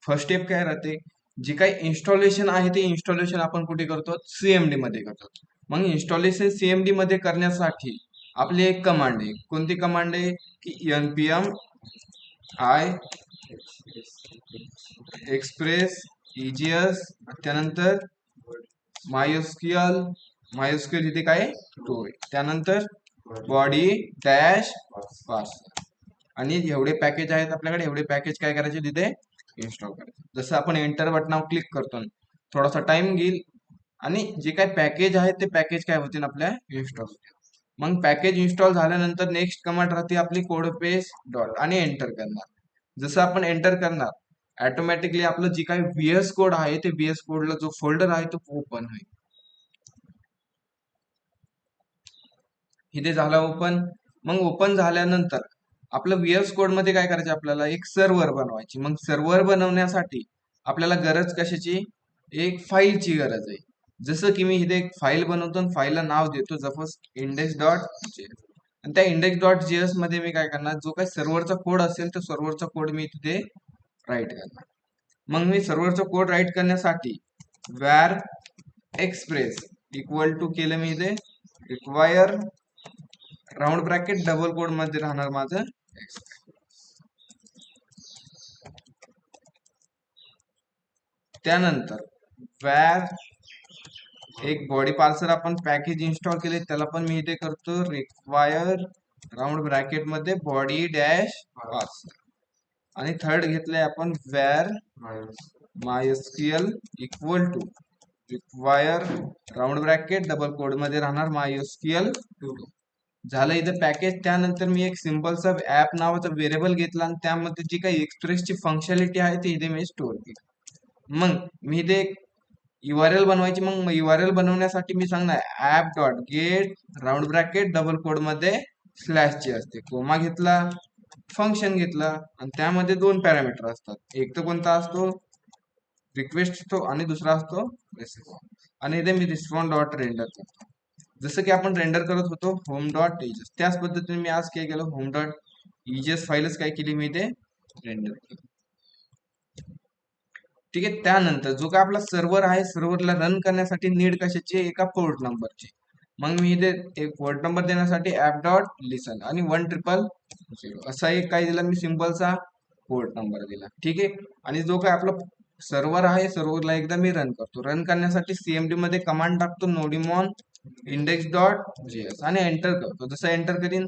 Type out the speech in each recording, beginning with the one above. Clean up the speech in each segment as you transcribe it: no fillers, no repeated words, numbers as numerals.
First step काय राहते, जे काही इन्स्टॉलेशन आहे ते इन्स्टॉलेशन आपण कुठे करतो, सीएमडी मध्ये करतो. मग इन्स्टॉलेशन सीएमडी मध्ये करण्यासाठी आपली एक कमांड आहे. कोणती कमांड आहे की npm आय एक्सप्रेस EGS, त्यानंतर मायस्क्यूएल इथे काय तो आहे, त्यानंतर बॉडी डॅश पास, आणि एवढे पॅकेज आहेत आपल्याकडे, एवढे पॅकेज काय करायचे तिथे इन्स्टॉल करायचे. जसं आपण एंटर बटनावर क्लिक करतो थोडासा टाइम घेईल आणि जे काय पॅकेज आहे ते पॅकेज काय होतील आपल्या इन्स्टॉल. मग पॅकेज इन्स्टॉल झाल्यानंतर नेक्स्ट कमांड राहते आपली कोड पेज डॉट आणि एंटर करणार. जसं आपण एंटर करणार ऑटोमॅटिकली आपलं जे काही VS कोड आहे ते VS कोडला जो फोल्डर आहे तो ओपन होईल. इथे झाला ओपन. मग ओपन झाल्यानंतर आपलं VS कोड मध्ये काय करायचं, आपल्याला एक सर्व्हर बनवायची. मग सर्व्हर बनवण्यासाठी आपल्याला गरज कशाची, एक फाईलची गरज आहे. जसं की मी इथे एक फाईल बनवतो आणि फाईलला नाव देतो सपोज index.js, आणि त्या index.js मध्ये मी काय करणार, जो काही सर्व्हरचा कोड असेल तो सर्व्हरचा कोड मी तिथे राईट करणार. मग मी सर्व्हरचा कोड राईट करण्यासाठी var express इक्वल टू केलं मी इथे require round bracket double quote मध्ये राहणार माझं त्यानंतर var एक बॉडी पार्सर आपण पॅकेज इन्स्टॉल केले त्याला पण मी इथे करतो रिक्वायर राऊंड ब्रॅकेट मध्ये बॉडी डॅश पार्सर, आणि थर्ड घेतलंय आपण var MySQL equal to require round bracket double quote मध्ये राहणार MySQL 2. झालं इथं पॅकेज. त्यानंतर मी एक सिंपलचा ऍप नावाचा व्हेरिएबल घेतला आणि त्यामध्ये जी काही एक्सप्रेसची फंक्शनॅलिटी आहे ती इथे मी स्टोअर केली. मग मी इथे एक URL बनवायची. मग URL बनवण्यासाठी मी सांगणार app dot get round bracket double quote मध्ये स्लॅशची असते, कोमा घेतला, फंक्शन घेतला, आणि त्यामध्ये दोन पॅरामीटर असतात. एक तर कोणता असतो, रिक्वेस्ट असतो, आणि दुसरा असतो रिस्पॉन्स. आणि इथे मी रिस्पॉन्स डॉट रेंडर करतो. जसं की आपण रेंडर करत होतो होम डॉट एजेस, त्याच पद्धतीने मी आज काय केलं, होम डॉट EGS फाईलच काय केली मी इथे रेंडर केली. ठीक आहे. त्यानंतर जो काय आपला सर्व्हर आहे, सर्व्हरला रन करण्यासाठी नीड कशाची, एका पोर्ट नंबरची. मग मी इथे एक पोर्ट नंबर देण्यासाठी ऍप डॉट लिसन आणि 1000 असा एक काय दिला मी सिंपलचा पोर्ट नंबर दिला. ठीक आहे. आणि जो काय आपला सर्व्हर आहे, सर्व्हरला एकदा मी रन करतो. रन करण्यासाठी CMD मध्ये कमांड टाकतो nodimon index.js आणि एंटर करतो. जसं एंटर करीन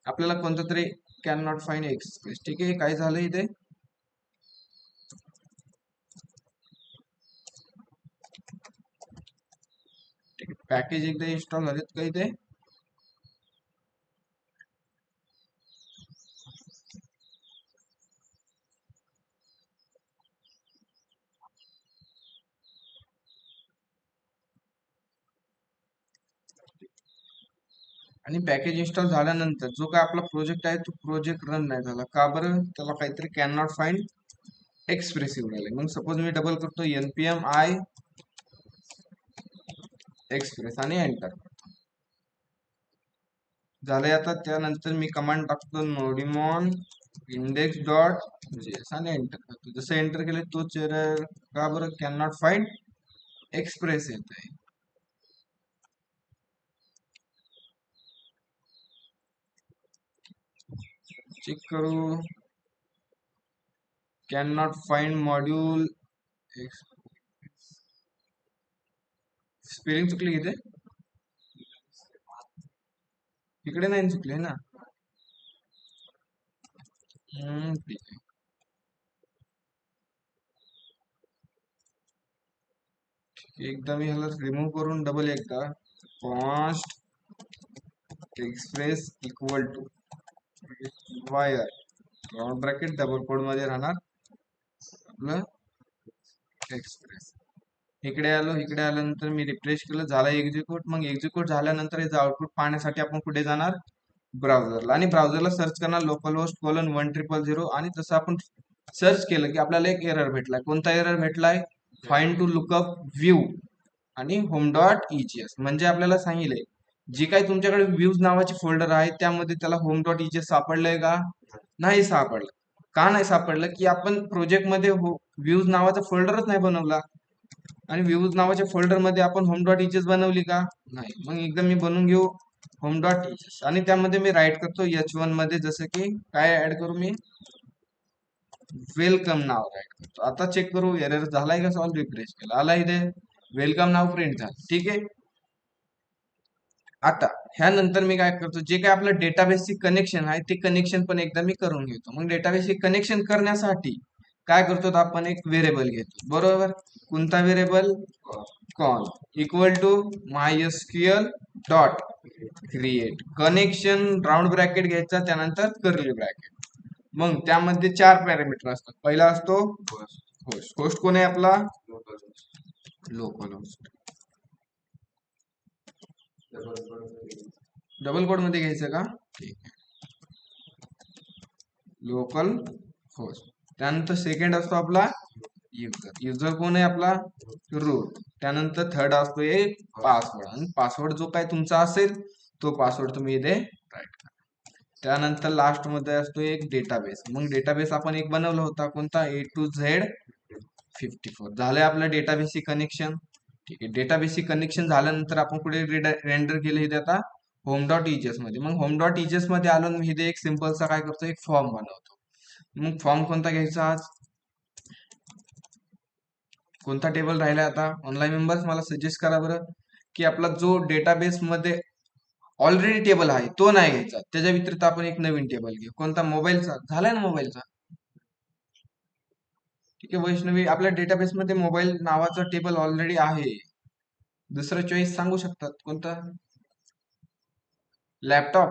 आपल्याला कोणतं तरी कॅन नॉट फाइंड एक्सप्रेस. ठीक आहे. काय झालं इथे, पॅकेज एकदा इन्स्टॉल झालेत का इथे, आणि पॅकेज इन्स्टॉल झाल्यानंतर जो काय आपला प्रोजेक्ट आहे तो प्रोजेक्ट रन नाही झाला. का बरं, त्याला काहीतरी कॅन नॉट फाइंड एक्सप्रेस येऊन राहिले. मग सपोज मी डबल करतो npm आय एक्सप्रेस आणि एंटर झालंय. आता त्यानंतर मी कमांड टाकतो nodimon index.js आणि एंटर करतो. जसं एंटर केले तोच एरर, का बरं, कॅन नॉट फाइंड एक्सप्रेस येत आहे. चेक करू, can not find module, spelling चुकली इथे, इकडे नाही चुकले ना. ठीक आहे. एकदा मी ह्याला रिमूव्ह करून डबल एकदा const express equal to wire round bracket double quote मध्ये राहणार आपलं एक्सप्रेस. इकडे आलो, इकडे आल्यानंतर मी रिफ्रेश केलं, झाला एक्झिक्यूट. मग एक्झिक्यूट झाल्यानंतर याचं आउटपुट पाहण्यासाठी आपण कुठे जाणार, ब्राउझरला, आणि ब्राउझरला सर्च करणार localhost:1000. आणि जसं आपण सर्च केलं की आपल्याला एक एरर भेटलाय. कोणता एरर भेटलाय, फाइंड टू लुकअप व्ह्यू आणि होम डॉट EGS. म्हणजे आपल्याला सांगितलंय जी काही तुमच्याकडे व्ह्यूज नावाचे फोल्डर आहे त्यामध्ये त्याला होम डॉट EGS सापडलंय का, नाही सापडलं. का नाही सापडलं की आपण प्रोजेक्ट मध्ये व्ह्यूज नावाचा फोल्डरच नाही बनवला, आणि व्ह्यूज नावाच्या फोल्डर मध्ये आपण होम डॉट इचेस बनवली का नाही. मग एकदम मी बनवून घेऊ होम डॉट इचेस, आणि त्यामध्ये मी राईट करतो H1 मध्ये, जसं की काय ऍड करू मी, वेलकम नाव राईट करतो. आता चेक करू एरर झालाय का सॉल्व. रिफ्रेश केला, आला इथे वेलकम नाव प्रिंट झालं. ठीक आहे. आता ह्यानंतर मी काय करतो, जे काय आपलं डेटाबेसची कनेक्शन आहे ते कनेक्शन पण एकदा मी करून घेतो. मग डेटाबेसची कनेक्शन करण्यासाठी काय करतो, आपण एक व्हेरिएबल घेतो. बरोबर, कोणता variable, con equal to MySQL dot create connection, round bracket घ्यायचा, त्यानंतर कर्ली ब्रॅकेट. मग त्यामध्ये 4 पॅरामीटर असतात. पहिला असतो होस्ट. होस्ट कोण आहे आपला, लोकल होस्ट. डबल कोड मध्ये घ्यायचं का, ठीक आहे, लोकल होस्ट. त्यानंतर सेकंड असतो आपला युजर. युजर कोण आहे आपला, रूट. त्यानंतर थर्ड असतो एक पासवर्ड, आणि पासवर्ड जो काय तुमचा असेल तो पासवर्ड तुम्ही इथे राईट करा. त्यानंतर लास्ट मध्ये असतो एक डेटाबेस. मग डेटाबेस आपण एक बनवला होता, कोणता, A to Z 54. झालंय आपलं डेटाबेसची कनेक्शन. ठीक आहे, डेटाबेसची कनेक्शन झाल्यानंतर आपण कुठे रेंडर केलं इथे, आता होम डॉट इचेस मध्ये. मग होम डॉट इचेस मध्ये आलो, मी इथे एक सिंपलचा काय करतो, एक फॉर्म बनवतो. मग फॉर्म कोणता घ्यायचा आज, कोणता टेबल राहिला आता, ऑनलाईन मेंबर्स मला सजेस्ट करा बरं, की आपला जो डेटाबेस मध्ये ऑलरेडी टेबल आहे तो नाही घ्यायचा, त्याच्या व्यतिरिक्त आपण एक नवीन टेबल घेऊ. कोणता, मोबाईलचा. झालाय ना मोबाईलचा, ठीक आहे. वैष्णवी, आपल्या डेटाबेस मध्ये मोबाईल नावाचा टेबल ऑलरेडी आहे. दुसरा चॉईस सांगू शकतात कोणता, लॅपटॉप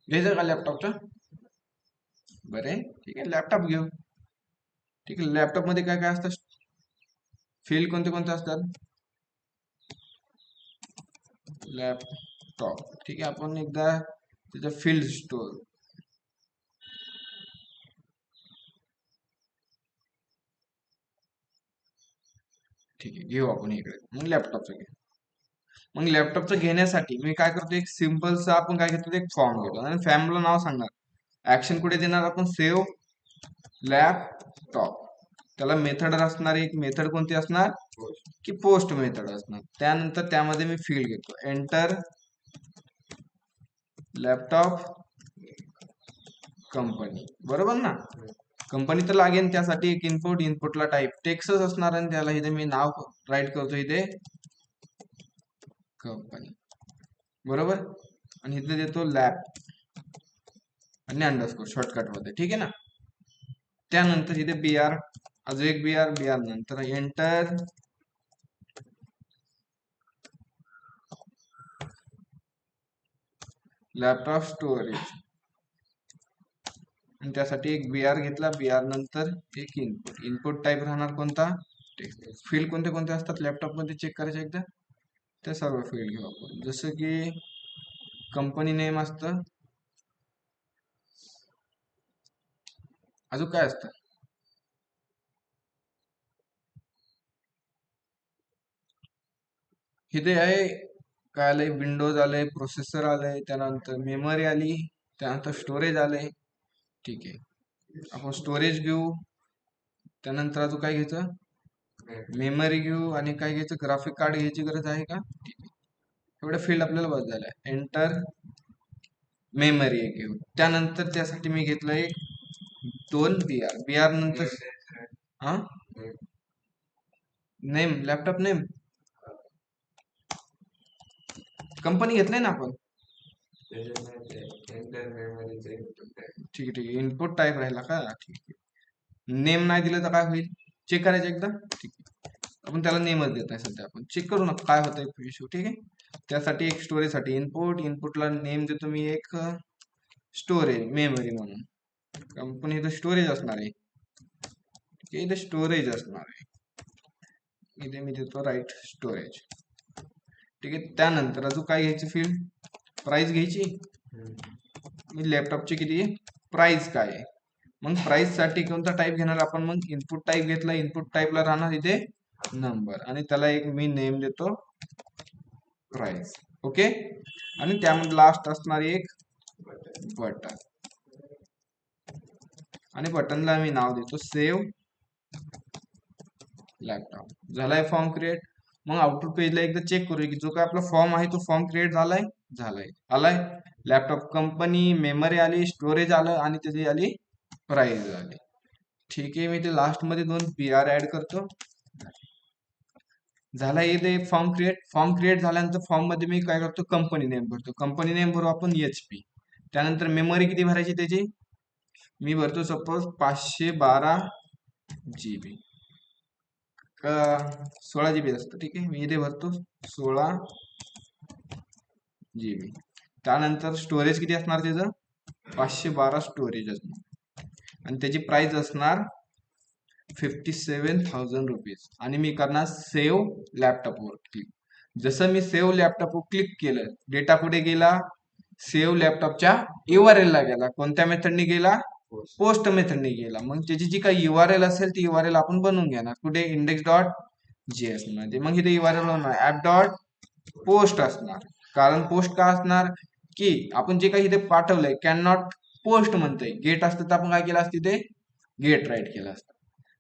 घ्यायचं का, लॅपटॉपचा, बरे, ठीक आहे, लॅपटॉप घेऊ. ठीक आहे, लॅपटॉप मध्ये काय काय असतं, फील्ड कोणते कोणते असतात, लॅपटॉप. ठीक आहे, आपण एकदा त्याचा फील्ड स्टोर, ठीक आहे, घेऊ आपण इकडे. मग लॅपटॉपचं घेऊ. मग लॅपटॉपचं घेण्यासाठी मी काय करतो, एक सिंपलचा आपण काय घेतो, एक फॉर्म घेतो, आणि फॅमिलीला नाव सांगणार. ऍक्शन कुठे देणार आपण, सेव्ह लॅपटॉप. त्याला मेथड असणार, एक मेथड कोणती असणार, की पोस्ट मेथड असणार. त्यानंतर त्यामध्ये मी फील्ड घेतो, एंटर लॅपटॉप कंपनी. बरोबर ना, कंपनी तर लागेल, त्यासाठी एक इनपुट, इनपुटला टाईप टेक्स्टच असणार, आणि त्याला इथे मी नाव राईट करतो इथे कंपनी. बरोबर, आणि इथे देतो लॅब आणि अंडरस्कोर शॉर्टकट मध्ये. ठीक आहे ना. त्यानंतर इथे BR, अजून एक BR, BR नंतर एंटर लॅपटॉप स्टोरेज, आणि त्यासाठी एक BR घेतला. BR नंतर एक इनपुट. इनपुट टाईप राहणार कोणता, टेक्स्ट. फील्ड कोणते कोणते असतात लॅपटॉप मध्ये चेक करायचे एकदा, ते सर्व फील्ड घेऊ आपण. जसं की कंपनी नेम असतं, अजून काय असतं, इथे आहे काय आलंय, विंडोज आलंय, प्रोसेसर आलंय, त्यानंतर मेमरी आली, त्यानंतर स्टोरेज आलंय. ठीक आहे, आपण स्टोरेज घेऊ. त्यानंतर अजून काय घ्यायचं, मेमरी घेऊ, आणि काय घ्यायचं, ग्राफिक कार्ड घ्यायची गरज आहे का, ठीक आहे. एवढं फील्ड आपल्याला बस झालं. एंटर मेमरी एक घेऊ. त्यानंतर त्यासाठी मी घेतलं एक 2 BR. BR नंतर हा नेम, लॅपटॉप नेम, कंपनी घेतलंय ना आपण, ठीक आहे, ठीक आहे. इनपुट टाईप राहिला का, ठीक आहे. नेम नाही दिलं तर काय होईल, चेक करायचं एकदा. ठीक आहे, आपण त्याला नेमच देत नाही सध्या, आपण चेक करू ना काय होतंय इश्यू. ठीक आहे, त्यासाठी एक स्टोरेज साठी इनपुट, इनपुटला नेम देतो मी एक स्टोरेज मेमरी म्हणून. कंपनी इथं स्टोरेज असणार आहे, ठीक आहे, इथे स्टोरेज असणार आहे, इथे मी देतो राईट स्टोरेज. ठीक आहे, त्यानंतर अजून काय घ्यायची फील्ड, प्राइस घ्यायची. मी लॅपटॉपची किती प्राइस काय आहे, मग प्राइस साठी कोणता टाईप घेणार आपण, मग इनपुट टाईप घेतला. इनपुट टाईपला राहणार इथे नंबर, आणि त्याला एक मी नेम देतो प्राइस. ओके, आणि त्यामध्ये लास्ट असणार एक बटन. आणि बटनला मी नाव देतो सेव्ह लॅपटॉप. झालाय फॉर्म क्रिएट. मग आउटपुट पेजला एकदा चेक करूया की जो काय आपला फॉर्म आहे तो फॉर्म क्रिएट झालाय आलाय. लॅपटॉप कंपनी, मेमरी आली, स्टोरेज आलं आणि त्याची आली प्राइस आली. ठीक आहे, मी ते लास्ट मध्ये 2 PR ऍड करतो. झाला इथे फॉर्म क्रिएट झाल्यानंतर फॉर्म मध्ये मी काय करतो, कंपनी नेम भरतो. कंपनी नेम भरू आपण HP. त्यानंतर मेमरी किती भरायची त्याची, मी भरतो सपोज 512 GB का 16 GB असतं. ठीक आहे, मी इथे भरतो 16 GB. त्यानंतर स्टोरेज किती असणार त्याचं, 512 स्टोरेज असणार आणि त्याची प्राइस असणार 57,000 रुपीज. आणि मी करणार सेव्ह लॅपटॉपवर क्लिक. जसं मी सेव्ह लॅपटॉपवर क्लिक केलं, डेटा कुठे गेला, सेव्ह लॅपटॉपच्या URL ला गेला. कोणत्या मेथडने गेला, पोस्ट मेथडने गेला. मग त्याची जी काही URL असेल ती URL आपण बनवून घेणार कुठे, index.js मध्ये. मग इथे URL होणार app.post असणार. कारण पोस्ट का असणार की आपण जे काही इथे पाठवलंय कॅन नॉट पोस्ट म्हणतंय, गेट असतं तर आपण काय केलं असतं, ते गेट राईट केलं असतं.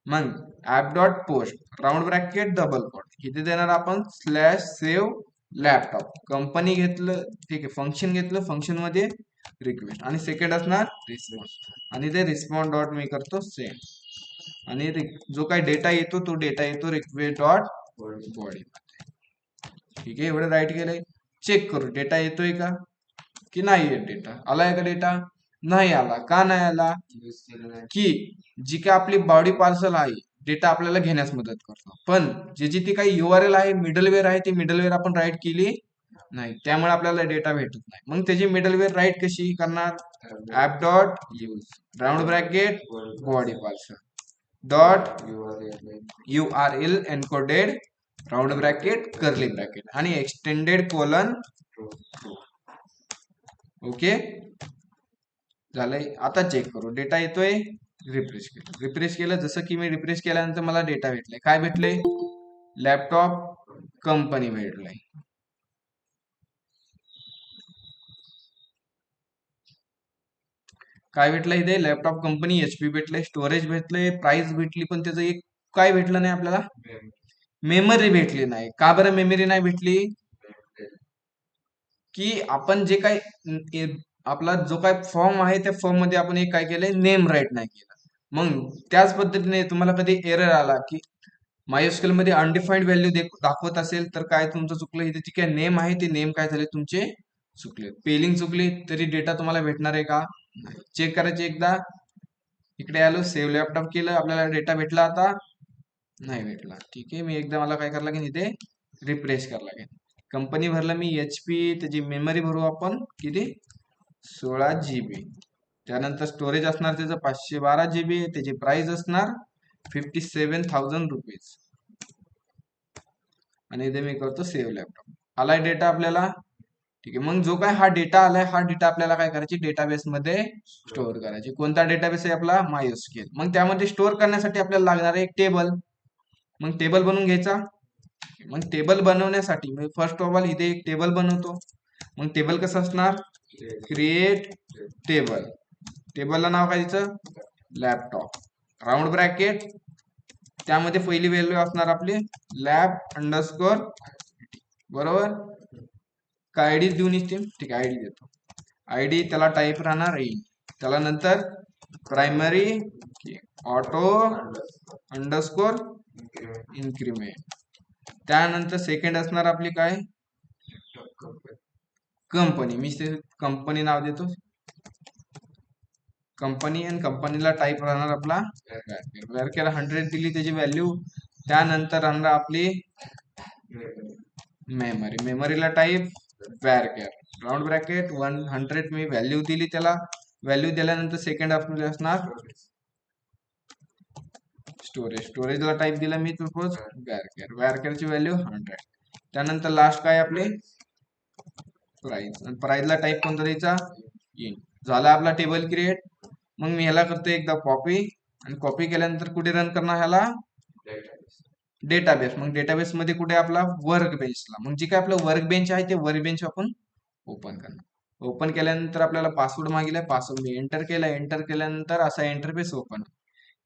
मग app.post round bracket double coat इथे देणार आपण /save लॅपटॉप. कंपनी घेतलं, ठीक आहे, फंक्शन घेतलं, फंक्शन मध्ये रिक्वेस्ट आणि सेकंड असणार रिस्पॉन्स. आणि ते रिस्पॉन्स डॉट मी करतो सेंड. आणि जो काही डेटा येतो तो डेटा येतो रिक्वेस्ट डॉट बॉडी. ठीक आहे, एवढं राईट केलंय. चेक करू डेटा येतोय का की नाही येत. डेटा आलाय का, डेटा नाही आला. का नाही आला की जी काय आपली बॉडी पार्सल आहे डेटा आपल्याला घेण्यास मदत करतो, पण जी ती काही URL आहे, मिडलवेअर आहे, ती मिडलवेअर आपण राईट केली नाही, त्यामुळे आपल्याला डेटा भेटत नाही. मग त्याची मिडलवेअर राईट कशी करणार, app.use round bracket body parcel dot URL encoded round bracket curly bracket आणि एक्सटेंडेड कोलन. ओके झालंय. आता चेक करू डेटा येतोय. रिफ्रेश केलं जसं की मी रिफ्रेश केल्यानंतर मला डेटा भेटलाय. काय भेटलंय, लॅपटॉप कंपनी भेटलाय. काय भेटलं इथे, लॅपटॉप कंपनी, HP भेटलंय, स्टोरेज भेटलंय, प्राइस भेटली, पण त्याचं एक काय भेटलं नाही आपल्याला, मेमरी भेटली नाही. का बरं मेमरी नाही भेटली की आपण जे काही आपला जो काही फॉर्म आहे त्या फॉर्म मध्ये आपण एक काय केलंय, नेम राईट नाही केलं. मग त्याच पद्धतीने तुम्हाला कधी एरर आला की MySQL मध्ये अनडिफाईन्ड व्हॅल्यू दाखवत असेल तर काय तुमचं चुकलं, इथे जे काय नेम आहे ते नेम काय झाले तुमचे चुकले, पेलिंग चुकली, तरी डेटा तुम्हाला भेटणार आहे का, चेक करायचे एकदा. इकडे आलो, सेव्ह लॅपटॉप केलं, आपल्याला डेटा भेटला, आता नाही भेटला. ठीक आहे, मी एकदा मला काय करायला लागेल, इथे रिफ्रेश करायला लागेल. कंपनी भरलं मी HP, त्याची मेमरी भरू आपण किती, 16 GB. त्यानंतर स्टोरेज असणार त्याचं 512 GB, त्याची प्राइस असणार 57,000 रुपीज. आणि इथे मी करतो सेव्ह लॅपटॉप. आलाय डेटा आपल्याला. ठीक आहे, मग जो काय हा डेटा आलाय, हा डेटा आपल्याला काय करायची, डेटाबेस मध्ये स्टोअर करायची. कोणता डेटाबेस आहे आपला, MySQL. मग त्यामध्ये स्टोअर करण्यासाठी आपल्याला लागणार आहे एक टेबल. मग टेबल बनवून घ्यायचा. मग टेबल बनवण्यासाठी मी फर्स्ट ऑफ ऑल इथे एक टेबल बनवतो. मग टेबल कसं असणार, क्रिएट टेबल. टेबलला नाव काय द्यायचं, लॅपटॉप राऊंड ब्रॅकेट, त्यामध्ये पहिली व्हॅल्यू असणार आपली lab_, बरोबर. काय आयडी देऊन येते, ठीक आहे, आयडी देतो. आयडी त्याला टाईप राहणार येईल. त्याला नंतर प्रायमरी ऑटो अंडरस्कोर इन्क्रीमेंट. त्यानंतर सेकंड असणार आपली काय, कंपनी. मी कंपनी नाव देतो कंपनी, आणि कंपनीला टाईप राहणार आपला व्हॅरकेर 100 दिली त्याची व्हॅल्यू. त्यानंतर राहणार आपली मेमरी, मेमरीला टाईप व्हॅरकेर राऊंड ब्रॅकेट 100 मी व्हॅल्यू दिली त्याला. व्हॅल्यू दिल्यानंतर सेकंड आपले असणार स्टोरेज, स्टोरेजला टाईप दिला मी सपोज व्हॅरकेर, व्हॅरकेरची व्हॅल्यू 100. त्यानंतर लास्ट काय आपले प्राइस, आणि प्राइसला टाईप कोणता द्यायचा, इन. झाला आपला टेबल क्रिएट. मग मी ह्याला करतो एकदा कॉपी, आणि कॉपी केल्यानंतर कुठे रन करणार ह्याला, डेटाबेस. मग डेटाबेस मध्ये कुठे आपला वर्क बेंचला. मग जे काय आपलं वर्क बेंच आहे ते वर्क बेंच आपण ओपन करणार. ओपन केल्यानंतर आपल्याला पासवर्ड मागितलाय, पासवर्ड मी एंटर केला, एंटर केल्यानंतर असा इंटरफेस ओपन.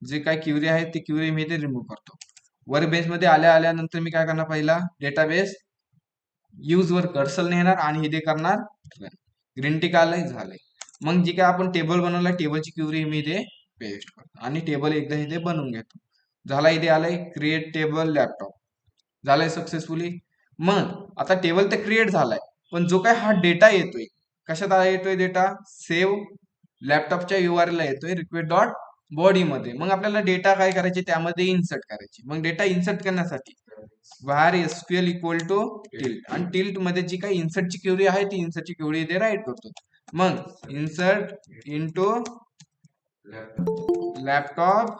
जे काय क्युरी आहे ती क्युरी मी इथे रिमूव्ह करतो. वर बेस मध्ये आल्यानंतर मी काय करणार, पहिला डेटाबेस यूज वर कर्सर नेणार आणि इथे करणार ग्रीन टिक आलंय, झालंय. मग जी काय आपण टेबल बनवलाय टेबलची क्युरी मी इथे पेस्ट करतो आणि टेबल एकदा इथे बनवून घेतो. झाला, इथे आलंय क्रिएट टेबल लॅपटॉप, झालंय सक्सेसफुली. मग आता टेबल तर क्रिएट झालाय, पण जो काय हा डेटा येतोय कशात येतोय, डेटा सेव्ह लॅपटॉपच्या URL ला येतोय रिक्वेस्ट डॉट बॉडी मध्ये. मग आपल्याला डेटा काय करायचे, त्यामध्ये इन्सर्ट करायची. मग डेटा इन्सर्ट करण्यासाठी var SQL equal to tilt, आणि टिल्ट मध्ये जी काही इन्सर्टची क्वेरी आहे ती इन्सर्टची क्वेरी इथे राईट करतो. मग इन्सर्ट इनटू लॅपटॉप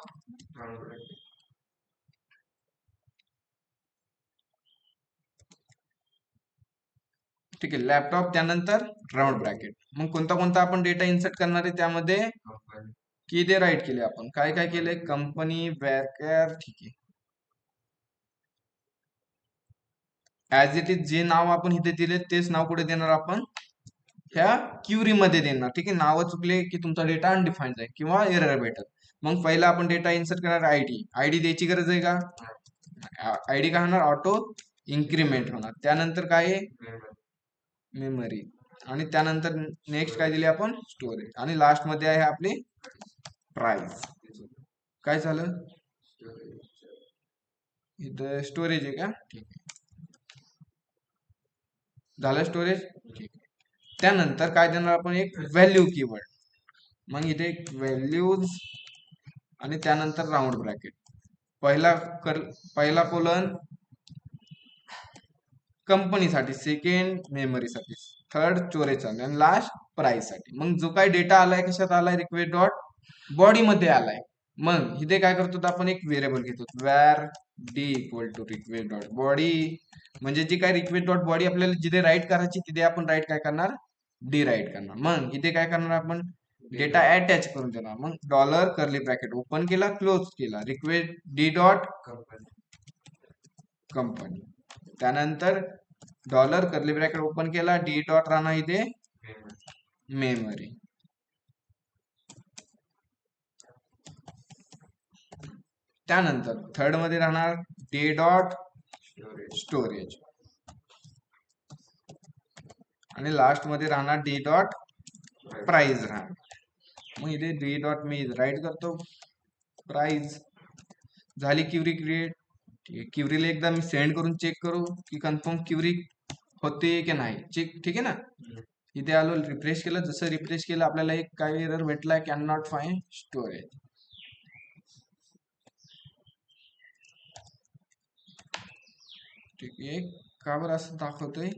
ठीक आहे, लॅपटॉप, त्यानंतर राऊंड ब्रॅकेट. मग कोणता कोणता आपण डेटा इन्सर्ट करणार आहे त्यामध्ये की ते राईट केले. आपण काय काय केले, कंपनी वॅरकॅर, ठीक आहे. ऍज इट इज जे नाव आपण इथे दिले तेच नाव कुठे देणार आपण, ह्या क्युरी मध्ये देणार. ठीक आहे, नाव चुकले की तुमचा डेटा अनडिफाईन्ड जाईल किंवा एरर भेटेल. मग पहिला आपण डेटा इन्सर्ट करणार, आयडी द्यायची गरज आहे का, आयडी काय होणार, ऑटो इन्क्रीमेंट होणार. त्यानंतर काय आहे, मेमरी, आणि त्यानंतर नेक्स्ट काय दिले आपण, स्टोरेज, आणि लास्ट मध्ये आहे आपली प्राइस. काय झालं इथं, स्टोरेज आहे का, ठीक आहे, झालं स्टोरेज, ठीक आहे. त्यानंतर काय देणार आपण, एक व्हॅल्यू कीवर्ड. मग इथे एक व्हॅल्यूज आणि त्यानंतर राऊंड ब्रॅकेट. पहिला कोलन कंपनीसाठी, सेकंड मेमरीसाठी, थर्ड स्टोरेजसाठी, आणि लास्ट प्राइस साठी. मग जो काही डेटा आलाय कशात आलाय, रिक्वेस्ट डॉट बॉडी मध्ये आलाय. मग इथे काय करतो, आपण एक व्हेरिएबल घेतो, var D equal to request dot body. म्हणजे जी काय रिक्वेस्ट डॉट बॉडी आपल्याला जिथे राईट करायची तिथे आपण राईट काय करणार, डी राईट करणार. मग इथे काय करणार, आपण डेटा अटॅच करून देणार. मग डॉलर कर्ली ब्रॅकेट ओपन केला, क्लोज केला, रिक्वेस्ट डी डॉट कंपनी, त्यानंतर डॉलर कर्ली ब्रॅकेट ओपन केला, डी डॉट राहणार इथे मेमरी, त्यानंतर थर्ड मध्ये राहणार डी डॉट स्टोरेज, आणि लास्ट मध्ये राहणार डी डॉट प्राइस राहणार. मग इथे डी डॉट मी राईट करतो, प्राइस. झाली क्युरी क्रिएट. क्युरीला एकदा मी सेंड करून चेक करू की कन्फर्म क्युरी होते की नाही, चेक, ठीक आहे ना. इथे आलो, रिफ्रेश केलं, जसं रिफ्रेश केलं आपल्याला एक काय एरर भेटलाय, कॅन नॉट फाइंड स्टोरेज. ठीक आहे, का बरं असं दाखवतोय,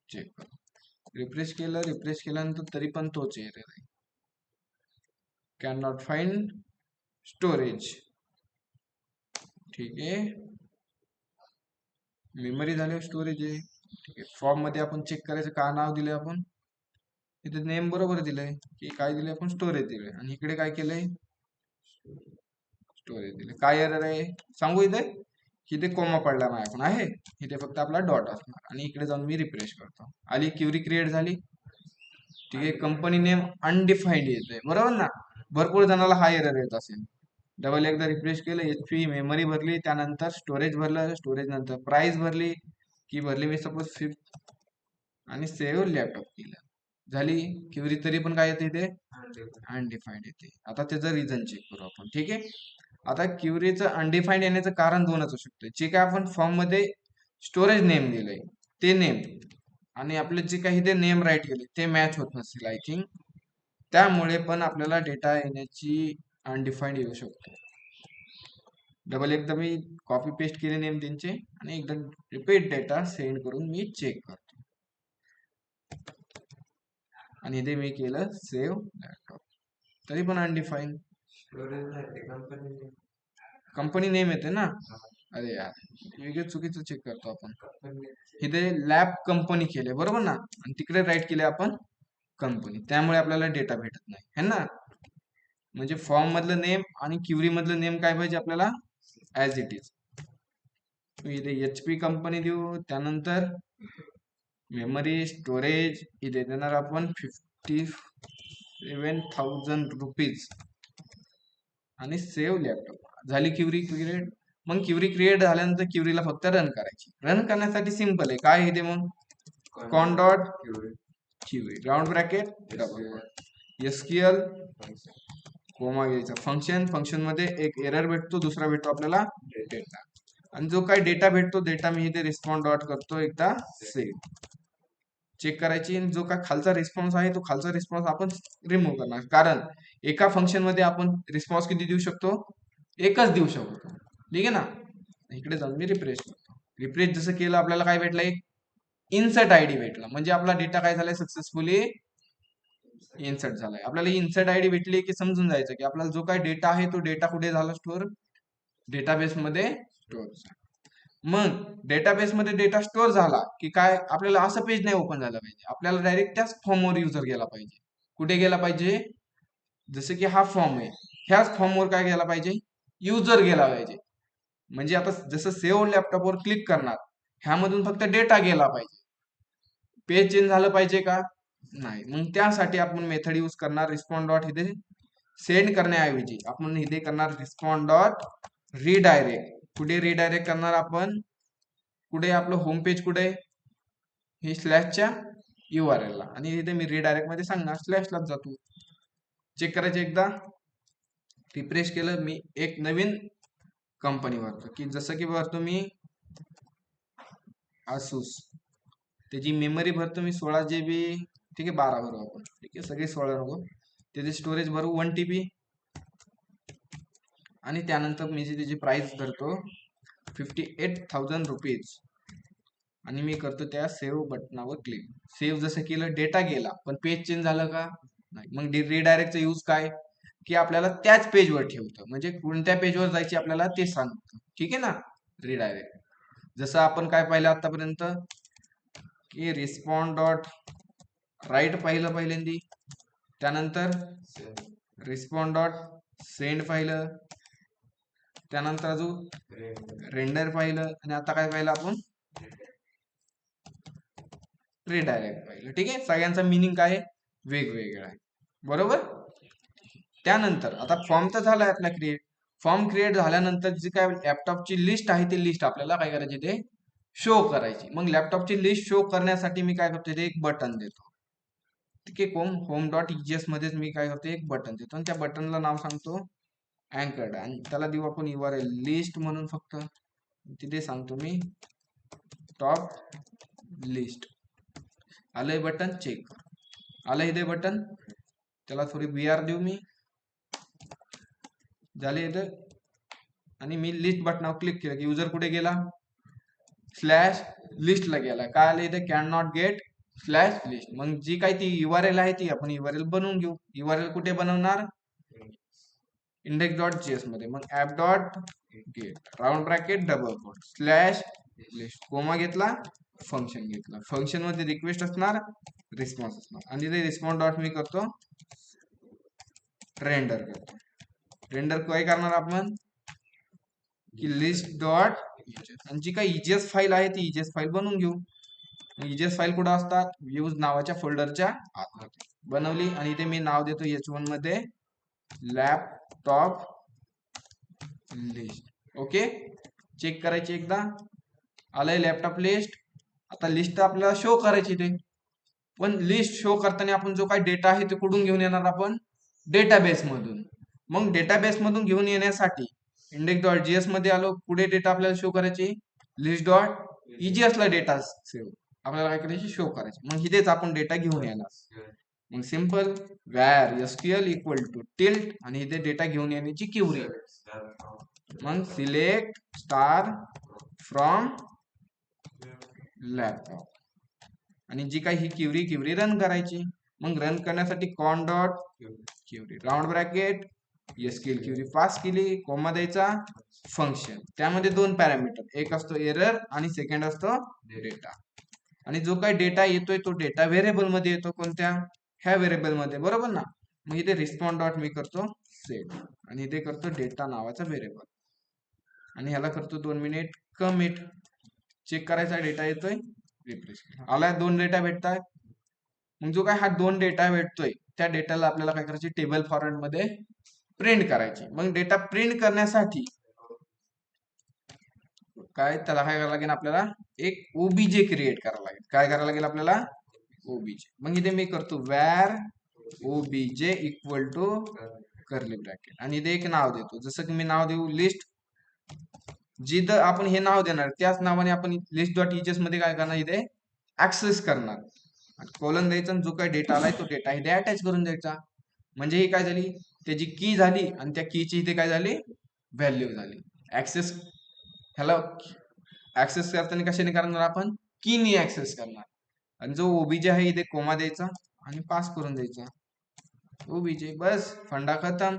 चेक कर. रिफ्रेश केल्यानंतर तरी पण तोच एरर आहे, कॅन नॉट फाइंड स्टोरेज. ठीक आहे, मेमरी झाल्यावर स्टोरेज आहे. ठीक आहे, फॉर्म मध्ये आपण चेक करायचं, का नाव दिलंय आपण, इथे नेम बरोबर दिलंय की काय दिलंय, आपण स्टोरेज दिलंय, आणि इकडे काय केलंय, स्टोरेज दिले. काय एरर आहे सांगू, इथे कोमा पडला नाही आपण आहे, इथे फक्त आपला डॉट असणार. आणि इकडे जाऊन मी रिफ्रेश करतो, आली क्युरी क्रिएट झाली. ठीक आहे, कंपनी नेम अनडिफाईन्ड येतोय, बरोबर ना. भरपूर जणाला हा एरर येत असेल. डबल एकदा रिफ्रेश केलं, HP मेमरी भरली, त्यानंतर स्टोरेज भरलं, स्टोरेज नंतर प्राइस भरली, की भरली मी सपोज 5, आणि सेव्ह लॅपटॉप केलं, झाली क्युरी. तरी पण काय येते इथे, अनडिफाईन्ड येते. आता त्याचं रिझन चेक करू आपण. ठीक आहे, आता क्युरीचं अनडिफाईन्ड येण्याचं कारण दोनच असू शकते. जे काय आपण फॉर्म मध्ये स्टोरेज नेम दिलंय ते नेम, आणि आपले जे काही ते नेम राईट केले ते मॅच होत नसतील आय थिंक, त्यामुळे पण आपल्याला डेटा येण्याची अनडिफाईन्ड येऊ शकतो. डबल एकदा मी कॉपी पेस्ट केले नेम त्यांचे, आणि एकदा रिपीट डेटा सेंड करून मी चेक करतो, आणि इथे मी केलं सेव्ह लॅपटॉप, तरी पण अनडिफाईन्ड. कंपनी नेम येते ना, अरे यार वेगळं चुकीचं चेक करतो आपण. इथे लॅब कंपनी केले, बरोबर ना, आणि तिकडे राईट केले आपण कंपनी, त्यामुळे आपल्याला डेटा भेटत नाही है ना. म्हणजे फॉर्म मधलं नेम आणि क्युरी मधलं नेम काय पाहिजे आपल्याला, ऍज इट इज. इथे HP कंपनी देऊ, त्यानंतर मेमरी स्टोरेज इथे देणार आपण 57,000 रुपीज आणि सेव्ह लॅपटॉप झाली क्युरी क्रिएट. मग क्युरी क्रिएट झाल्यानंतर क्युरीला फक्त रन करायची. रन करण्यासाठी सिंपल आहे. काय इथे मग con dot query round bracket double SQL comma घ्यायचा फंक्शन. फंक्शन मध्ये एक एरर भेटतो, दुसरा भेटतो आपल्याला डेटा. आणि जो काही डेटा भेटतो डेटा मी इथे रिस्पॉन्ड डॉट करतो एकदा सेव्ह. चेक करायची. जो काय खालचा रिस्पॉन्स आहे तो खालचा रिस्पॉन्स आपण रिमूव्ह करणार, कारण एका फंक्शन मध्ये आपण रिस्पॉन्स किती देऊ शकतो, एकच देऊ शकतो. ठीक आहे ना. इकडे जाऊन मी रिफ्रेश करतो. रिफ्रेश जसं केलं आपल्याला काय भेटलं, एक इन्सर्ट आयडी भेटला. म्हणजे आपला डेटा काय झालाय, सक्सेसफुली इन्सर्ट झालाय. आपल्याला इन्सर्ट आयडी भेटली की समजून जायचं की आपल्याला जो काय डेटा आहे तो डेटा कुठे झाला स्टोअर, डेटाबेस मध्ये स्टोअर. मग डेटाबेस मध्ये डेटा स्टोअर झाला की काय आपल्याला असं पेज नाही ओपन झालं पाहिजे, आपल्याला डायरेक्ट त्याच फॉर्मवर युजर गेला पाहिजे. कुठे गेला पाहिजे, जसं की हा फॉर्म आहे, ह्याच फॉर्मवर काय गेला पाहिजे, युजर गेला पाहिजे. म्हणजे आता जसं सेव्ह लॅपटॉपवर क्लिक करणार, ह्यामधून फक्त डेटा गेला पाहिजे, पेज चेंज झालं पाहिजे का नाही. मग त्यासाठी आपण मेथड यूज करणार रिस्पॉन्ड डॉट. इथे सेंड करण्याऐवजी आपण इथे करणार रिस्पॉन्ड डॉट रिडायरेक्ट. कुठे रिडायरेक्ट करणार आपण, कुठे आपलं होम पेज कुठे, हे स्लॅशच्या URL ला. आणि इथे मी रिडायरेक्ट मध्ये सांगणार स्लॅशलाच जातो. चेक करायचे एकदा. रिफ्रेश केलं मी, एक नवीन कंपनी भरतो की जसं की भरतो मी आसूस. त्याची मेमरी भरतो मी 16 GB. ठीक आहे, 12 भरू आपण. ठीक आहे, सगळे 16 नको. त्याचे स्टोरेज भरू 1 TB. आणि त्यानंतर मी त्याची प्राइस धरतो 58,000 रुपीज. आणि मी करतो त्या सेव्ह बटनावर क्लिक. सेव्ह जसं केलं डेटा गेला, पण पेज चेंज झालं का नाही. मग रिडायरेक्टचा यूज काय की आपल्याला त्याच पेजवर ठेवतं, म्हणजे कोणत्या पेजवर जायची आपल्याला ते सांगतं. ठीक आहे ना. रिडायरेक्ट जसं आपण काय पाहिलं आतापर्यंत की रिस्पॉन्ड डॉट राईट पाहिलं पहिल्यांदी, त्यानंतर रिस्पॉन्ड डॉट सेंड पाहिलं, त्यानंतर अजून रेंडर पाहिलं, आणि आता काय पाहिलं आपण, रिडायरेक्ट पाहिलं. ठीक आहे, सगळ्यांचा मिनिंग काय वेगवेगळा आहे, बरोबर. त्यानंतर आता फॉर्म तर झालाय आपला क्रिएट. फॉर्म क्रिएट झाल्यानंतर जी काय लॅपटॉपची लिस्ट आहे ती लिस्ट आपल्याला काय करायची, ते शो करायची. मग लॅपटॉपची लिस्ट शो करण्यासाठी मी काय करतो, ते एक बटन देतो. ठीक आहे, होम डॉट EGS मध्येच मी काय करतो, एक बटन देतो. आणि त्या बटनला नाव सांगतो अँकर्ड, आणि त्याला देऊ आपण URL लिस्ट म्हणून. फक्त तिथे सांगतो मी टॉप लिस्ट. आलंय बटन, चेक कर. आलं इथे बटन, त्याला थोडी BR देऊ मी, झाले इथं. आणि मी लिस्ट बटनावर क्लिक केलं की युजर कुठे गेला, स्लॅश लिस्टला गेला. काय आलं इथे, can not gate slash list. मग जी काही ती URL आहे ती आपण URL बनवून घेऊ. URL कुठे बनवणार, index.js मध्ये. मग app dot get round bracket double quote slash list, comma घेतला, फंक्शन घेतला. फंक्शन मध्ये रिक्वेस्ट असणार, रिस्पॉन्स असणार. आणि ते रिस्पॉन्स डॉट मी करतो रेंडर करतो. रेंडर काय करणार आपण की लिस्ट डॉट, आणि जी काही EGS फाईल आहे ती EGS फाईल बनवून घेऊ. EGS फाईल कुठं असतात, व्ह्यूज नावाच्या फोल्डरच्या आतमध्ये बनवली. आणि इथे मी नाव देतो H1 मध्ये लॅपटॉप लिस्ट. ओके, चेक करायची एकदा. आलंय लॅपटॉप लिस्ट. आता लिस्ट आपल्याला शो करायची ते, पण लिस्ट शो करताना आपण जो काही डेटा आहे ते कुठून घेऊन येणार, आपण डेटाबेस मधून. मग डेटाबेस मधून घेऊन येण्यासाठी index.js मध्ये आलो. पुढे डेटा आपल्याला शो करायची, लिस्ट डॉट EGS ला डेटा सेव्ह आपल्याला काय करायची, शो करायची. मग इथेच आपण डेटा घेऊन येणार. मग simple var SQL equal to tilt, आणि इथे डेटा घेऊन येण्याची क्युरी. मग सिलेक्ट स्टार फ्रॉम लॅपटॉप, आणि जी काही ही क्युरी रन करायची. मग रन करण्यासाठी con dot query round bracket SQL query pass केली, कोमा द्यायचा, फंक्शन. त्यामध्ये 2 पॅरामीटर, एक असतो एरर आणि सेकंड असतो डेटा. आणि जो काही डेटा येतोय तो डेटा व्हेरिएबल मध्ये येतो, कोणत्या, ह्या व्हेरिएबल मध्ये, बरोबर ना. मग इथे रिस्पॉन्ड डॉट मी करतो सेट, आणि इथे करतो डेटा नावाचा व्हेरिएबल, आणि ह्याला करतो 2 मिनिट कमिट. चेक करायचा डेटा येतोय, रिफ्रेश केला, आला 2 डेटा भेटताय. मग जो काय हा 2 डेटा भेटतोय त्या डेटाला आपल्याला काय करायचे, टेबल फॉर्मॅट मध्ये प्रिंट करायची. मग डेटा प्रिंट करण्यासाठी काय त्याला काय करावं लागेल, आपल्याला एक ओबीजे क्रिएट करावं लागेल. काय करावं लागेल आपल्याला, ओबीजे. मग इथे मी करतो var OBJ equal to curly bracket आणि इथे एक नाव देतो. जसं की मी नाव देऊ लिस्ट. जिथं आपण हे नाव देणार त्याच नावाने आपण लिस्ट डॉट ईचएस मध्ये काय करणार, इथे ऍक्सेस करणार. कॉलन द्यायचा, जो काही डेटा आलाय तो डेटा इथे अटॅच करून द्यायचा. म्हणजे ही काय झाली, त्याची की झाली आणि त्या कीची इथे काय झाली, व्हॅल्यू झाली. ऍक्सेस ह्याला ऍक्सेस करताना कशाने करणार, आपण कीनी ऍक्सेस करणार. आणि जो ओबीजे आहे इथे कोमा द्यायचा आणि पास करून द्यायचा ओबीजे. बस फंडा खतम.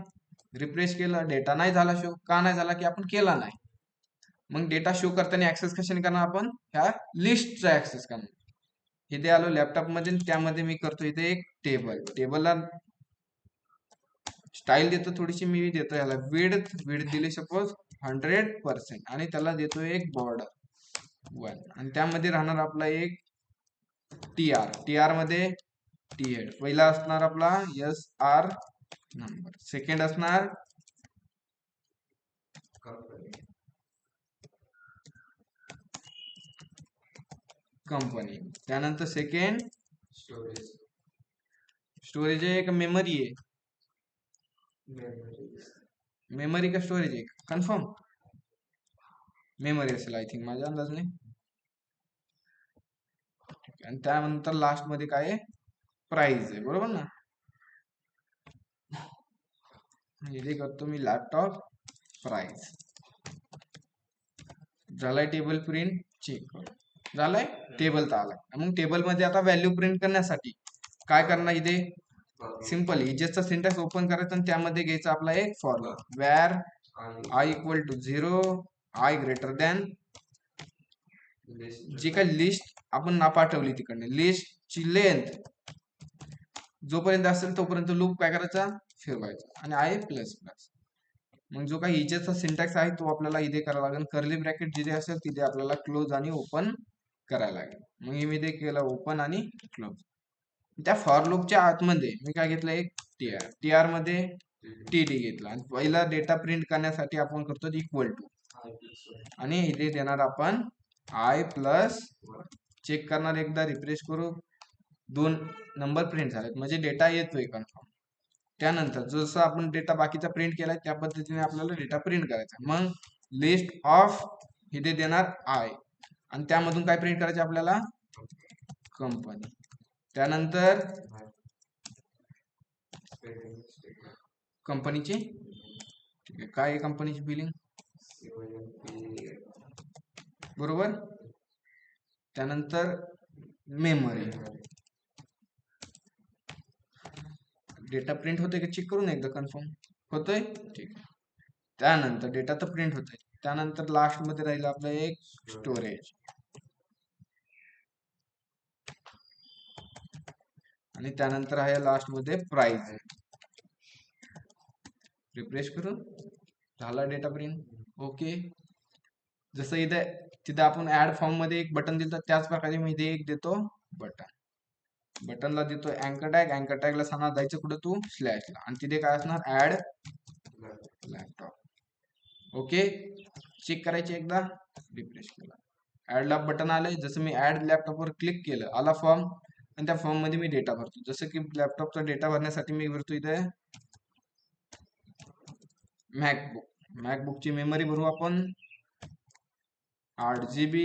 रिफ्रेश केलं, डेटा नाही झाला शो. का नाही झाला, की आपण केला नाही. मग डेटा शो करताना ऍक्सेस कशाने करणार, आपण ह्या लिस्टचा ऍक्सेस करणार. इथे आलो लॅपटॉप मध्ये, त्यामध्ये मी करतो इथे एक टेबल. टेबलला स्टाईल देतो थोडीशी, मी देतो याला विड्थ दिली सपोज 100% आणि त्याला देतो एक बॉर्डर 1 आणि त्यामध्ये राहणार आपला एक टीआर मध्ये टी हेड. पहिला असणार आपला एस आर नंबर, सेकंड असणार कंपनी, त्यानंतर सेकंड स्टोरेज आहे का मेमरी आहे, मेमरी का स्टोरेज आहे, कन्फर्म मेमरी असेल आय थिंक, माझ्या अंदाजने. आणि त्यानंतर लास्ट मध्ये काय आहे, प्राइस आहे, बरोबर ना. इथे करतो मी लॅपटॉप प्राइस. झालाय टेबल प्रिंट, चेक करू. झालाय टेबल तर आलाय. मग टेबल मध्ये आता व्हॅल्यू प्रिंट करण्यासाठी काय करणार, इथे सिंपल इजेसचा सिंटॅक्स ओपन करायचा आणि त्यामध्ये घ्यायचा आपला एक formula, where I equal to 0, I greater than जी काही लिस्ट आपण ना पाठवली तिकडे, लिस्टची लेंथ जोपर्यंत असेल तोपर्यंत लूप काय करायचा, फिरवायचा आणि आय प्लस प्लस. मग जो काही इजेसचा सिंटॅक्स आहे तो आपल्याला इथे करावा लागेल. कर्ली ब्रॅकेट जिथे असेल तिथे आपल्याला क्लोज आणि ओपन करायला लागेल. मग मी इथे केलं ओपन आणि क्लोज. त्या फॉर लूपच्या आतमध्ये मी काय घेतलं, एक टीआर मध्ये टीडी घेतला आणि पहिला डेटा प्रिंट करण्यासाठी आपण करतो इक्वल टू आणि इथे देणार आपण आय प्लस. चेक करणार, एकदा रिफ्रेश करू, 2 नंबर प्रिंट झालेत म्हणजे डेटा येतोय कन्फर्म. त्यानंतर जसं आपण डेटा बाकीचा प्रिंट केलाय त्या पद्धतीने आपल्याला डेटा प्रिंट करायचा. मग लिस्ट ऑफ इथे देणार आय आणि त्यामधून काय प्रिंट करायचे आपल्याला, कंपनी. त्यानंतर कंपनीची, ठीक आहे, काय आहे कंपनीची बिलिंग, बरोबर. त्यानंतर मेमरी. डेटा प्रिंट होतोय का चेक करून एकदा, कन्फर्म होतोय, ठीक. त्यानंतर डेटा तर प्रिंट होतोय. त्यानंतर लास्ट मध्ये राहील आपलं एक स्टोरेज आणि त्यानंतर आहे लास्ट मध्ये प्राइस. रिफ्रेश करून झाला डेटा प्रिंट, ओके. जसं इथे तिथे आपण ऍड फॉर्म मध्ये एक बटन दिलं त्याच प्रकारे मी इथे एक देतो बटन. बटनला देतो अँकर टॅग, अँकर टॅगला सांगणार जायचं कुठं, तू स्लॅशला आणि तिथे काय असणार, ऍड लॅपटॉप. ओके, चेक करायचे एकदा, रिफ्रेश केला, ऍडला बटन आलंय. जसं मी ऍड लॅपटॉपवर क्लिक केलं, आला फॉर्म आणि त्या फॉर्म मध्ये मी डेटा भरतो. जसं की लॅपटॉपचा डेटा भरण्यासाठी मी भरतो इथे मॅकबुक. मॅकबुकची मेमरी भरू आपण 8 GB,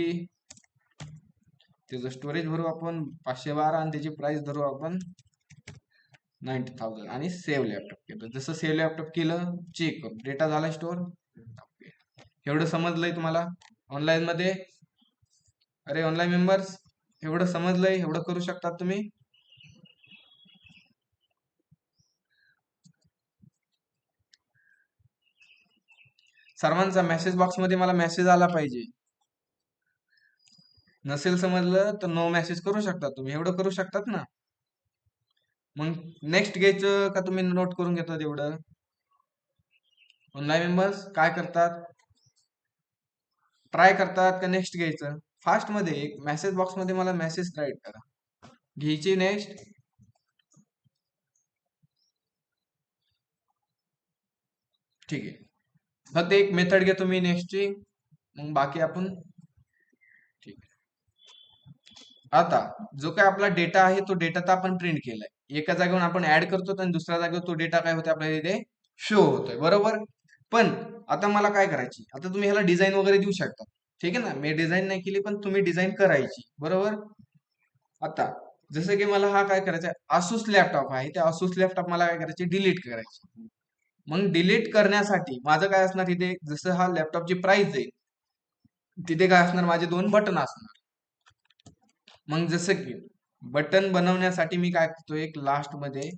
त्याचं स्टोरेज भरू आपण 512 आणि त्याची प्राइस धरू आपण 90,000 आणि सेव्ह लॅपटॉप केलं. जसं सेव्ह लॅपटॉप केलं, चेक करू डेटा झाला स्टोर. एवढं समजलंय तुम्हाला ऑनलाईन मध्ये, अरे ऑनलाईन मेंबर्स एवढं समजलंय, एवढं करू शकतात तुम्ही. सर्वांचा मेसेज बॉक्स मध्ये मला मेसेज आला पाहिजे. नसेल समजलं तर नो मेसेज करू शकता तुम्ही, एवढं करू शकतात ना. मग नेक्स्ट घ्यायचं का तुम्ही नोट करून घेतात एवढं. ऑनलाईन मेंबर्स काय करतात, ट्राय करतात का नेक्स्ट घ्यायचं, फास्ट मध्ये एक मेसेज बॉक्स मध्ये मला मेसेज राईट करा घ्यायची. नेक्स्ट ठीक आहे, फक्त एक मेथड घेतो मी नेक्स्टची, मग बाकी आपण ठीक आहे. आता जो काय आपला डेटा आहे तो डेटा तर आपण प्रिंट केलाय, एका जागेवर आपण ऍड करतो आणि दुसऱ्या जागेवर तो डेटा काय होतो आपल्याला इथे शो होतोय, बरोबर. पण आता मला काय करायची, आता तुम्ही ह्याला डिझाईन वगैरे देऊ शकता, ठीक आहे ना. मी डिझाईन नाही केली पण तुम्ही डिझाईन करायची, बरोबर. आता जसं की मला हा काय करायचा आहे, asus लॅपटॉप आहे, त्या asus लॅपटॉप मला काय करायचे, डिलीट करायचे. मग डिलीट करण्यासाठी माझं काय असणार इथे, जसं हा लॅपटॉपची प्राइस आहे तिथे काय असणार, माझे 2 बटन असणार. मग जसं की बटन बनवण्यासाठी मी काय करतो, एक लास्ट मध्ये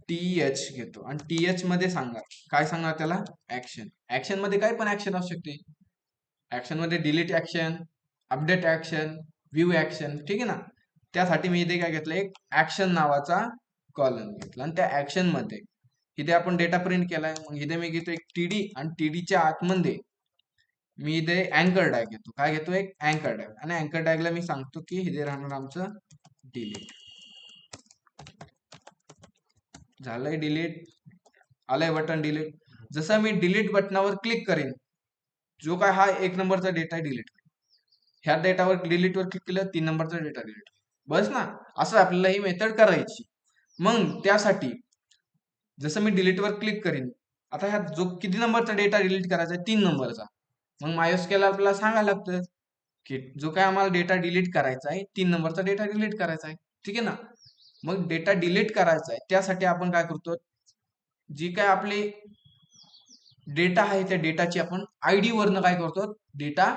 TH घेतो आणि TH मध्ये सांगा काय सांगणार त्याला, ऍक्शन. ऍक्शन मध्ये काय पण ऍक्शन असू शकते, ऍक्शन मध्ये delete action, update action, view action, ठीक आहे ना. त्यासाठी मी इथे काय घेतलं, एक ऍक्शन नावाचा कॉलम घेतला आणि त्या ऍक्शन मध्ये इथे आपण डेटा प्रिंट केलाय. मग इथे मी घेतो एक TD आणि TDच्या आतमध्ये मी इथे अँकर टॅग घेतो. काय घेतो, एक अँकर टॅग. आणि अँकर टॅगला मी सांगतो की इथे राहणार आमचं डिलीट. झालंय डिलीट, आलंय बटन डिलीट. जसं मी डिलीट बटनावर क्लिक करेन, जो काय हा 1 नंबरचा डेटा डिलीट, ह्या डेटावर डिलीट वर क्लिक केलं 3 नंबरचा डेटा डिलीट, बस ना. असं आपल्याला ही मेथड करायची. मग त्यासाठी जसं मी डिलीट वर क्लिक करीन, आता ह्या जो किती नंबरचा डेटा डिलीट करायचा आहे, 3 नंबरचा. मग मायोस्केलला आपल्याला सांगायला लागतं की जो काय आम्हाला डेटा डिलीट करायचा आहे 3 नंबरचा डेटा डिलीट करायचा आहे, ठीक आहे ना. मग डेटा डिलीट करायचा आहे त्यासाठी आपण काय करतो, जी काय आपली डेटा आहे त्या डेटाची आपण आयडी वरनं काय करतो, डेटा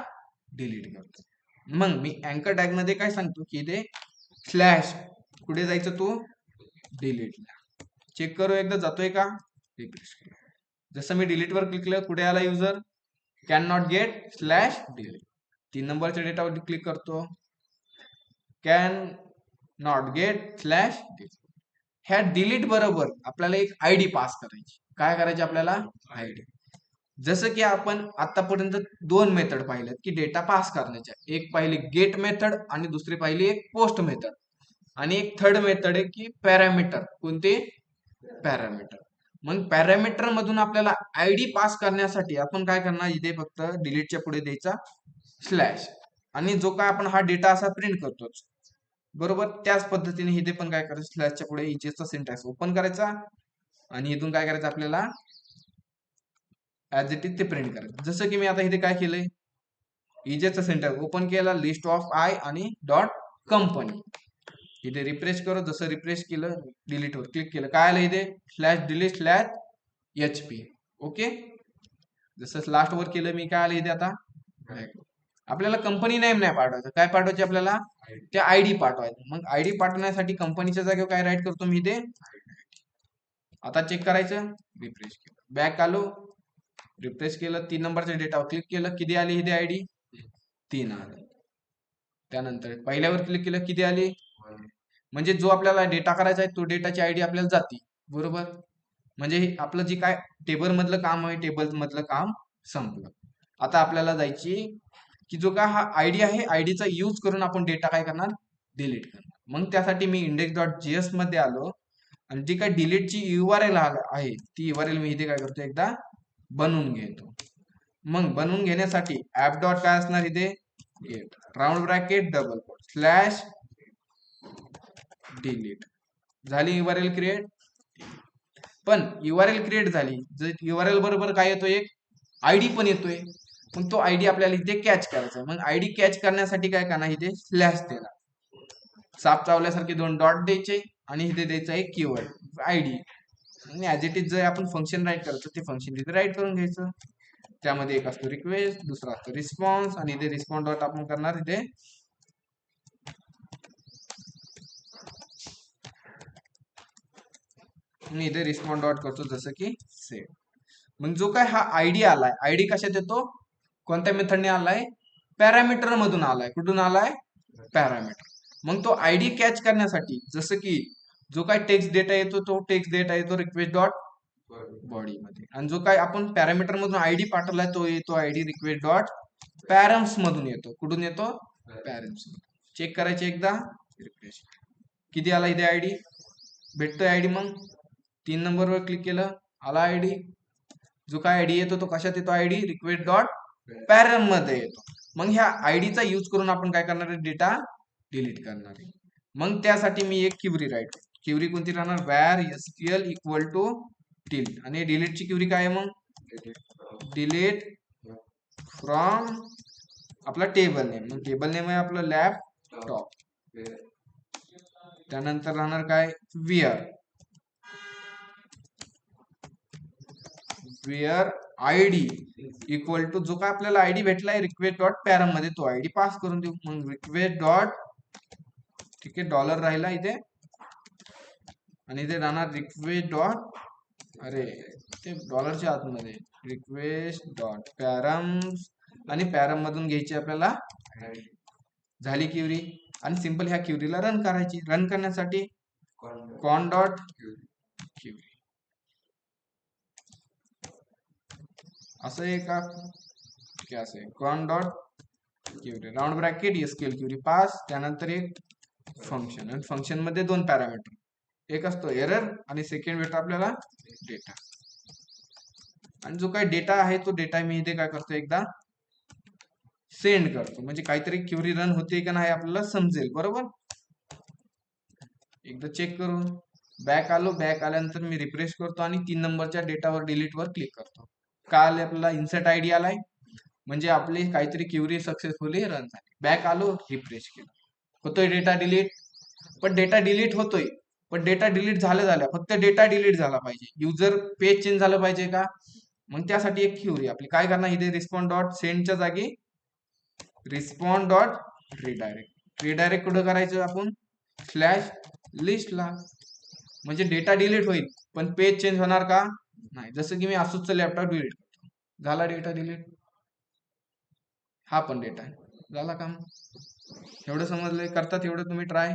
डिलीट करतो. मग मी अँकर टॅग मध्ये काय सांगतो की इथे स्लॅश कुठे जायचं, तो डिलीटला. चेक करू एकदा जातोय का, रिफ्रेश करू. जसं मी डिलीट वर क्लिक केलं, कुठे आला user, can not gate slash delete. 3 नंबरच्या डेटावर क्लिक करतो, can not gate slash delete. ह्या डिलीट बरोबर आपल्याला एक आयडी पास करायची. काय करायची आपल्याला, आयडी. जसं की आपण आतापर्यंत 2 मेथड पाहिल्यात की डेटा पास करण्याच्या, एक पाहिली गेट मेथड आणि दुसरी पाहिली एक पोस्ट मेथड, आणि एक थर्ड मेथड आहे की पॅरामीटर. कोणते, पॅरामीटर. मग पॅरामीटर मधून आपल्याला आयडी पास करण्यासाठी आपण काय करणार, इथे फक्त डिलीटच्या पुढे द्यायचा स्लॅश, आणि जो काय आपण हा डेटा असा प्रिंट करतोच, बरोबर. त्याच पद्धतीने इथे पण काय करायचं, स्लॅशच्या पुढे इजेसचा सिंटॅक्स ओपन करायचा आणि इथून काय करायचं आपल्याला, ऍज इट इज ते प्रिंट करायचं. जसं की मी आता इथे काय केलंय, इजेसचा सिंटॅक्स ओपन केला, लिस्ट ऑफ आय आणि डॉट कंपनी. इथे रिफ्रेश करो, जसं रिफ्रेश केलं, डिलीट वर क्लिक केलं, काय आलं इथे, slash delete slash HP. Okay, जसं लास्ट वर केलं मी, काय आलं इथे आता, आपल्याला कंपनी नेम नाही पाठवायचं, काय पाठवायचे आपल्याला, त्या आयडी पाठवायचं. मग आयडी पाठवण्यासाठी कंपनीच्या जागेवर काय राईट करतो मी इथे, आता चेक करायचं, रिफ्रेश केलं, बॅक आलो, रिफ्रेश केलं, 3 नंबरच्या डेटावर क्लिक केलं, किती आली इथे आयडी, 3 आली. त्यानंतर पहिल्यावर क्लिक केलं, किती आली, म्हणजे जो आपल्याला डेटा करायचा आहे तो डेटाची आयडी आपल्याला जाते, बरोबर. म्हणजे आपलं जे काय टेबल मधलं काम आहे, टेबल मधलं काम संपलं. आता आपल्याला जायची की जो काय हा आयडी आहे, आयडीचा यूज करून आपण डेटा काय करणार, डिलीट करणार. मग त्यासाठी मी index.js मध्ये आलो आणि जी काय डिलीटची URL आहे ती URL मी इथे काय करतो, एकदा बनवून घेतो. मग बनवून घेण्यासाठी ऍप डॉट काय असणार इथे, get round bracket double quote slash delete. झाली URL क्रिएट. पण URL क्रिएट झाली, जर URL बरोबर काय येतोय, एक आयडी पण येतोय. मग तो आयडी आपल्याला इथे कॅच करायचा. मग आयडी कॅच करण्यासाठी काय करणार, इथे स्लॅश देणार, साप चावल्यासारखे 2 डॉट द्यायचे आणि इथे द्यायचा एक कीवर्ड आयडी. आणि ऍज इट इज जे आपण फंक्शन राईट करायचं ते फंक्शन इथे राईट करून घ्यायचं. त्यामध्ये एक असतो रिक्वेस्ट, दुसरा असतो रिस्पॉन्स, आणि इथे रिस्पॉन्स डॉट आपण करणार इथे मी इथे रिस्पॉन्ड डॉट करतो, जसं की सेव. मग जो काय हा आयडी आलाय, आयडी कशात येतो, कोणत्या मेथडने आलाय, पॅरामीटर मधून आलाय. कुठून आलाय, पॅरामीटर. मग तो आयडी कॅच करण्यासाठी जसं की जो काय टेक्स्ट डेटा येतो तो टेक्स्ट डेटा येतो रिक्वेस्ट डॉट बॉडी मध्ये, आणि जो काय आपण पॅरामीटर मधून आयडी पाठवलाय तो येतो आयडी रिक्वेस्ट डॉट पॅरम्स मधून येतो. कुठून येतो? पॅरम्स. चेक करायचे एकदा, रिफ्रेश. किती आला इथे आयडी? भेटतोय आयडी. मग 3 नंबरवर क्लिक केलं, आला आयडी. जो काय आयडी येतो तो कशात येतो? आयडी रिक्वेस्ट डॉट पॅरम मध्ये येतो. मग ह्या आयडीचा यूज करून आपण काय करणार आहे? डेटा डिलीट करणार आहे. मग त्यासाठी मी एक क्युरी राईट. क्युरी कोणती राहणार? Var SQL equal to delete. आणि डिलीटची क्युरी काय आहे? मग डिलीट फ्रॉम आपला टेबल नेम. मग टेबल नेम आहे आपलं लॅपटॉप. त्यानंतर राहणार काय? वेअर आयडी इक्वल टू जो काय आपल्याला आयडी भेटलाय रिक्वेस्ट डॉट पॅरम मध्ये तो आयडी पास करून देऊ. मग रिक्वेस्ट डॉट, ठीक आहे, डॉलर राहिला इथे, आणि इथे राहणार रिक्वेस्ट डॉट, अरे ते डॉलरच्या आतमध्ये रिक्वेस्ट डॉट पॅरम्स, आणि पॅरम मधून घ्यायची आपल्याला झाली क्युरी. आणि सिंपल ह्या क्युरीला रन करायची. रन करण्यासाठी कॉन डॉट क्युरी असं आहे का? ठीक आहे, असं आहे. Con dot query round bracket SQL query pass. त्यानंतर एक फंक्शन, आणि फंक्शन मध्ये 2 पॅरामीटर, एक असतो एरर आणि सेकंड भेटतो आपल्याला डेटा. आणि जो काही डेटा आहे तो डेटा मी इथे काय करतो? एकदा सेंड करतो. म्हणजे काहीतरी क्युरी रन होते का नाही आपल्याला समजेल. बरोबर? एकदा चेक करून बॅक आलो. बॅक आल्यानंतर मी रिफ्रेश करतो आणि 3 नंबरच्या डेटावर डिलीट वर क्लिक करतो. का आले? आपल्याला इन्सर्ट आयडी आलाय, म्हणजे आपली काहीतरी क्युरी सक्सेसफुली रन झाली. बॅक आलो, रिफ्रेश केलं, होतोय डेटा डिलीट. पण डेटा डिलीट होतोय, पण डेटा डिलीट झाल्या फक्त डेटा डिलीट झाला पाहिजे. युजर पेज चेंज झालं पाहिजे का? मग त्यासाठी एक क्युरी आपली काय करणार? इथे रिस्पॉन्ड डॉट सेंडच्या जागी रिस्पॉन्ड डॉट रिडायरेक्ट. रिडायरेक्ट कुठं करायचं आपण? स्लॅश लिस्टला. म्हणजे डेटा डिलीट होईल पण पेज चेंज होणार का? नाही. जसं की मी असूच लॅपटॉप डिलीट करतो, झाला डेटा डिलीट. हा पण डेटा झाला काम. एवढं समजलंय? करतात एवढं तुम्ही ट्राय.